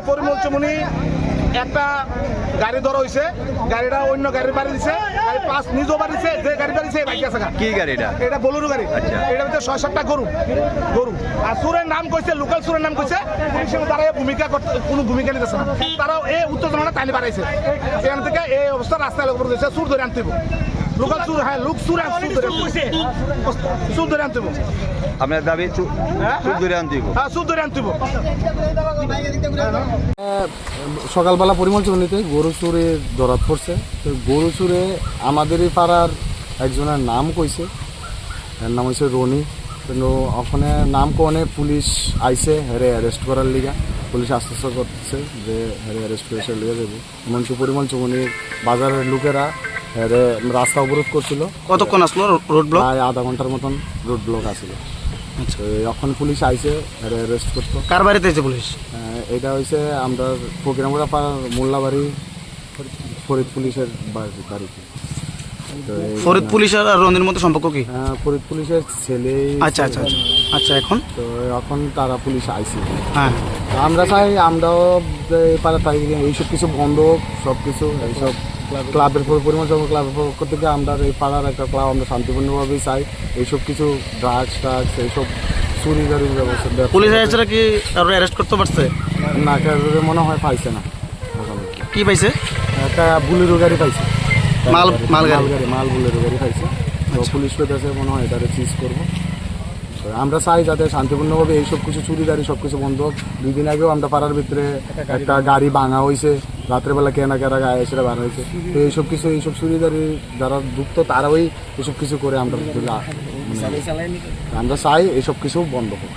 পরিমল চমুনি একটা গাড়ি ধরা হয়েছে, গাড়িটা অন্য গাড়ির বাড়ি দিছে, গাড়ি পাঁচ নিজেও বাড়িছে, যে গাড়ি বাড়িছে এই বাইক আছে। কি গাড়িটা? এটা বোলেরো গাড়ি। এটা ভিতরে 6-7টা গরু। আর সুরের নাম কইছে, লোকাল সুরের নাম কইছে, পুলিশের তারা কোনো ভূমিকা নিতেছে না। তারাও এই উত্তেজনাটা টানি বাড়াইছে, এখান থেকে এই অবস্থা রাস্তায় লোক দিয়েছে, সুর ধরে আনতে লোকাল সুর। হ্যাঁ, লোক সুর ধরে আনতে। আপনার দাবি সুর ধরে আনতে? হ্যাঁ, সুর ধরে আনতে। সকালবেলা পরিমল চমনিতে গরু চুরে ধরা পড়ছে। তো গরু চুরে আমাদেরই পাড়ার একজনের নাম কইছে, এর নাম হয়েছে রনি। কিন্তু ওখানে নাম কোনে পুলিশ আইসে হেরে অ্যারেস্ট করার লিগা। পুলিশ আশ্বস্ত করতেছে যে হেরে অ্যারেস্ট করে সে লিগে যাবে। এমনকি পরিমল চমনির বাজারের লোকেরা হেরে রাস্তা অবরোধ করছিল। কতক্ষণ আসলো রোড ব্লক? প্রায় আধা ঘন্টার মতন রোড ব্লক আসছিল। এখন পুলিশ আইসে হেরে অ্যারেস্ট করতো। কার বাড়িতে এসে পুলিশ? এটা হয়েছে আমরা প্রোগ্রামরা পাড়ার মোল্লাবাড়ি ফরিদ পুলিশের বাড়িতে। ফরিদ পুলিশ আর রনির মধ্যে সম্পর্ক কি? ফরিদ পুলিশের ছেলে। আচ্ছা আচ্ছা আচ্ছা আচ্ছা। এখন তারা পুলিশ আইসি। হ্যাঁ, আমরা চাই আমরাও পাড়া তাই এইসব কিছু বন্ধ হোক, সব কিছু এইসব ক্লাবের পরিমাণ ক্লাবের পক্ষ থেকে আমরা এই পাড়ার একটা ক্লাব আমরা শান্তিপূর্ণভাবেই চাই। এইসব কিছু ড্রাগস এইসব চুরি গাড়ির ব্যবস্থা। পুলিশ এসে কি অ্যারেস্ট করতে পারছে না? মনে হয় পাইছে না। কি পাইছে? একটা বুলেরো গাড়ি পাইছে, মাল বুলেরো গাড়ি পাইছে। তো পুলিশ পেতেছে, মনে হয় এটারে সিজ করবো। আমরা চাই যাতে শান্তিপূর্ণভাবে এইসব কিছু চুরিদারি সব কিছু বন্ধ হোক। 2 দিন আগেও আমরা পাড়ার ভিতরে একটা গাড়ি ভাঙা হয়েছে, রাত্রেবেলা কেনা গায়ে এসে বার হয়েছে। তো এইসব চুরিদারি যারা যুক্ত তারাই এইসব কিছু করে আমরা চাই এইসব কিছু বন্ধ হোক।